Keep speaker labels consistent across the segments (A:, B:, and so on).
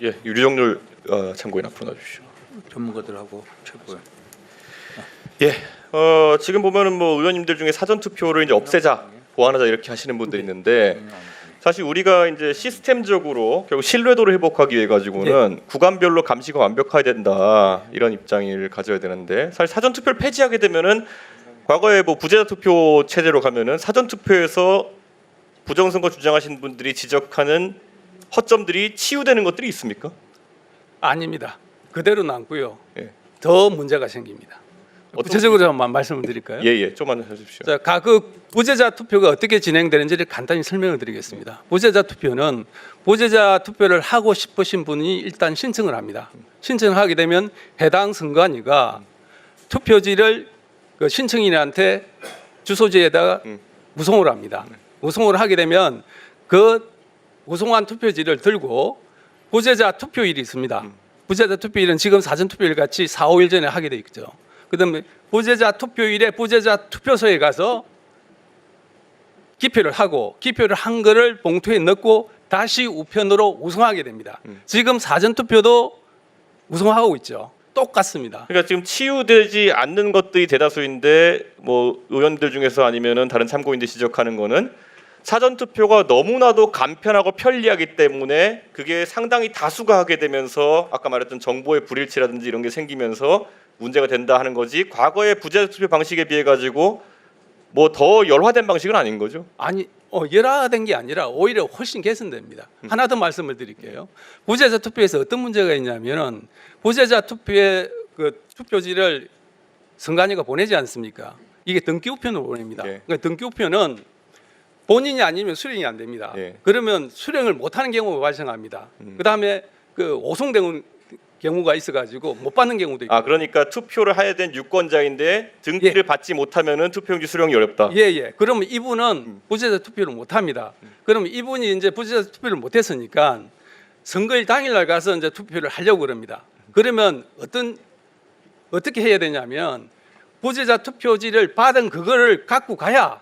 A: 예, 유리정률 참고인 앞으로 놔주시죠.
B: 전문가들하고 최고요.
A: 예, 지금 보면은 뭐 의원님들 중에 사전 투표를 이제 없애자, 보완하자 이렇게 하시는 분들이 있는데 사실 우리가 이제 시스템적으로 결국 신뢰도를 회복하기 위해 가지고는 구간별로 감시가 완벽해야 된다 이런 입장을 가져야 되는데 사실 사전 투표를 폐지하게 되면은 과거에 뭐 부재자 투표 체제로 가면은 사전 투표에서 부정선거 주장하신 분들이 지적하는 허점들이 치유되는 것들이 있습니까?
B: 아닙니다. 그대로 남고요.
A: 예.
B: 더 문제가 생깁니다. 구체적으로 한번 말씀을 드릴까요?
A: 예, 좀만 해주십시오.
B: 자, 각 부재자 투표가 어떻게 진행되는지를 간단히 설명을 드리겠습니다. 부재자 투표는 부재자 투표를 하고 싶으신 분이 일단 신청을 합니다. 신청을 하게 되면 해당 선관위가 투표지를 그 신청인한테 주소지에다가 무송을 합니다. 무송을 하게 되면 그 무송한 투표지를 들고 부재자 투표일이 있습니다. 부재자 투표일은 지금 사전 투표일 같이 4, 5일 전에 하게 돼 있죠. 그다음에 부재자 투표일에 부재자 투표소에 가서 기표를 하고 기표를 한 거를 봉투에 넣고 다시 우편으로 우송하게 됩니다. 지금 사전 투표도 우송하고 있죠. 똑같습니다.
A: 그러니까 지금 치유되지 않는 것들이 대다수인데 뭐 의원들 중에서 아니면은 다른 참고인들 지적하는 거는 사전 투표가 너무나도 간편하고 편리하기 때문에 그게 상당히 다수가 하게 되면서 아까 말했던 정보의 불일치라든지 이런 게 생기면서 문제가 된다 하는 거지. 과거의 부재자 투표 방식에 비해 가지고 뭐 더 열화된 방식은 아닌 거죠.
B: 아니 열화된 게 아니라 오히려 훨씬 개선됩니다. 하나 더 말씀을 드릴게요. 부재자 투표에서 어떤 문제가 있냐면은 부재자 투표의 그 투표지를 선관위가 보내지 않습니까? 이게 등기 우편으로 보냅니다.
A: 예.
B: 그러니까 등기 우편은 본인이 아니면 수령이 안 됩니다.
A: 예.
B: 그러면 수령을 못하는 경우가 발생합니다. 그다음에 그 오송된 경우가 있어가지고 못 받는 경우도 있고.
A: 그러니까 투표를 해야 된 유권자인데 등기를 받지 못하면은 투표용지 수령이 어렵다.
B: 예. 그러면 이분은 부재자 투표를 못 합니다. 그러면 이분이 이제 부재자 투표를 못 했으니까 선거일 당일날 가서 이제 투표를 하려고 그럽니다. 그러면 어떻게 해야 되냐면 부재자 투표지를 받은 그거를 갖고 가야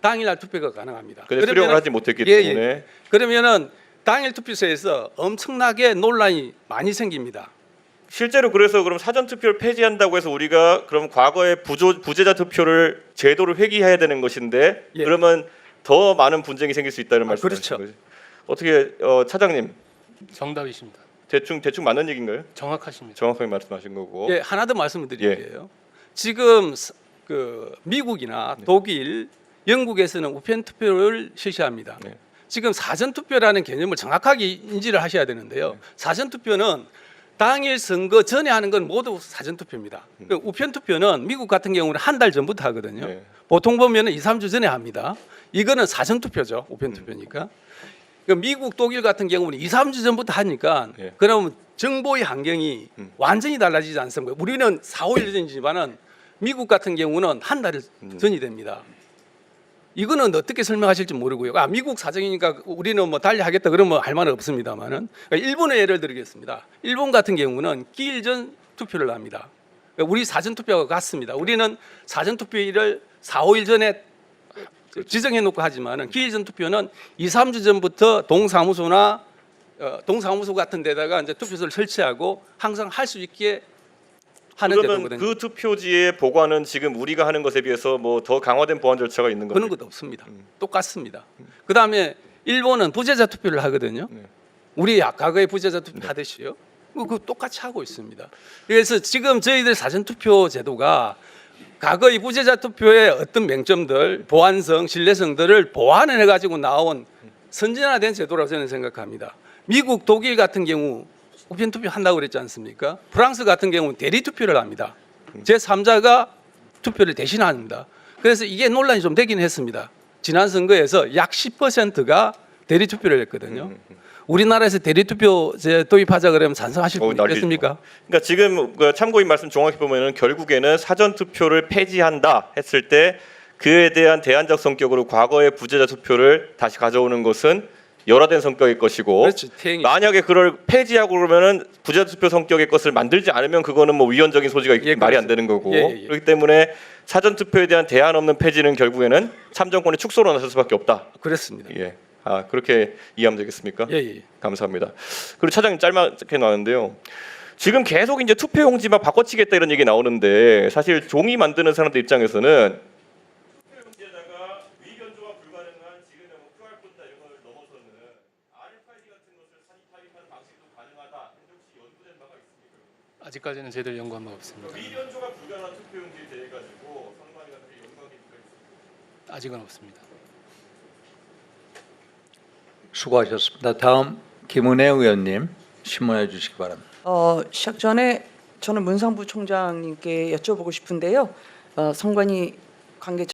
B: 당일날 투표가 가능합니다.
A: 근데 수령을 하지 못했기
B: 예.
A: 때문에
B: 그러면은 당일 투표소에서 엄청나게 논란이 많이 생깁니다.
A: 실제로 그래서 그럼 사전 투표를 폐지한다고 해서 우리가 그럼 과거의 부재자 투표를 제도를 회귀해야 되는 것인데
B: 예.
A: 그러면 더 많은 분쟁이 생길 수 있다는 말씀이시죠?
B: 그렇죠.
A: 어떻게 차장님
C: 정답이십니다.
A: 대충 맞는 얘기인가요?
C: 정확하십니다.
A: 정확하게 말씀하신 거고.
B: 예, 하나 더 말씀을 드릴게요. 지금 그 미국이나 독일, 영국에서는 우편 투표를 실시합니다.
A: 네.
B: 지금 사전 투표라는 개념을 정확하게 인지를 하셔야 되는데요. 사전 투표는 당일 선거 전에 하는 건 모두 사전 투표입니다. 우편 투표는 미국 같은 경우는 한 달 전부터 하거든요.
A: 네.
B: 보통 보면은 2, 3주 전에 합니다. 이거는 사전 투표죠. 우편 투표니까. 미국, 독일 같은 경우는 2, 3주 전부터 하니까
A: 네.
B: 그러면 정보의 환경이 완전히 달라지지 않습니까? 우리는 4, 5일 전이지만은 미국 같은 경우는 한 달 전이 됩니다. 이거는 어떻게 설명하실지 모르고요. 미국 사정이니까 우리는 뭐 달리 하겠다 그러면 할 말은 없습니다만은 일본의 예를 들겠습니다. 일본 같은 경우는 기일 전 투표를 합니다. 우리 사전 투표가 같습니다. 우리는 사전 투표일을 4, 5일 전에 지정해 놓고 하지만은 기일 전 투표는 2, 3주 전부터 동사무소나 동사무소 같은 데다가 이제 투표소를 설치하고 항상 할 수 있게 하는
A: 그러면
B: 데거든요.
A: 그 투표지의 보관은 지금 우리가 하는 것에 비해서 뭐 더 강화된 보안 절차가 있는
B: 그런
A: 겁니까?
B: 것도 없습니다. 똑같습니다. 그다음에 일본은 부재자 투표를 하거든요. 우리 과거에 부재자 투표 하듯이요. 그 똑같이 하고 있습니다. 그래서 지금 저희들 사전 투표 제도가 과거의 부재자 투표의 어떤 맹점들, 보안성, 신뢰성들을 보완을 해가지고 나온 선진화된 제도라고 저는 생각합니다. 미국, 독일 같은 경우 우편 투표 한다고 그랬지 않습니까? 프랑스 같은 경우는 대리 투표를 합니다. 제3자가 투표를 대신합니다. 그래서 이게 논란이 좀 되긴 했습니다. 지난 선거에서 약 10%가 대리 투표를 했거든요. 우리나라에서 대리 투표제 도입하자 그러면 찬성하실 분 있겠습니까?
A: 그러니까 지금 그 참고인 말씀 정확히 보면은 결국에는 사전 투표를 폐지한다 했을 때 그에 대한 대안적 성격으로 과거의 부재자 투표를 다시 가져오는 것은 열화된 성격일 것이고
B: 그렇죠. 태행이.
A: 만약에 그걸 폐지하고 그러면은 부재자 투표 성격의 것을 만들지 않으면 그거는 뭐 위헌적인 소지가 있기 말이 안 되는 거고 그렇기 때문에 사전 투표에 대한 대안 없는 폐지는 결국에는 참정권의 축소로 나설 수밖에 없다.
B: 그렇습니다.
A: 예. 아 그렇게 이해하면 되겠습니까?
B: 예, 예.
A: 감사합니다. 그리고 차장님 짧게 나왔는데요. 지금 계속 이제 투표용지 막 바꿔치겠다 이런 얘기 나오는데 사실 종이 만드는 사람들 입장에서는 투표용지에다가 위변조가 불가능한 지금의 뭐 QR 코드나 이런 걸 넘어서는 RFID 같은 것을 사진 타입하는 방식도 가능하다. 혹시 연구된 바가 있습니까?
C: 아직까지는 저희들 연구한 바 없습니다.
A: 위변조가 불가능한 투표용지에 대해 가지고 선관위가 연구한 게 있습니까?
C: 아직은 없습니다.
D: 수고하셨습니다. 다음 김은혜 의원님 신문해 주시기 바랍니다.
E: 시작 전에 저는 문상부 총장님께 여쭤보고 싶은데요. 선관위 관계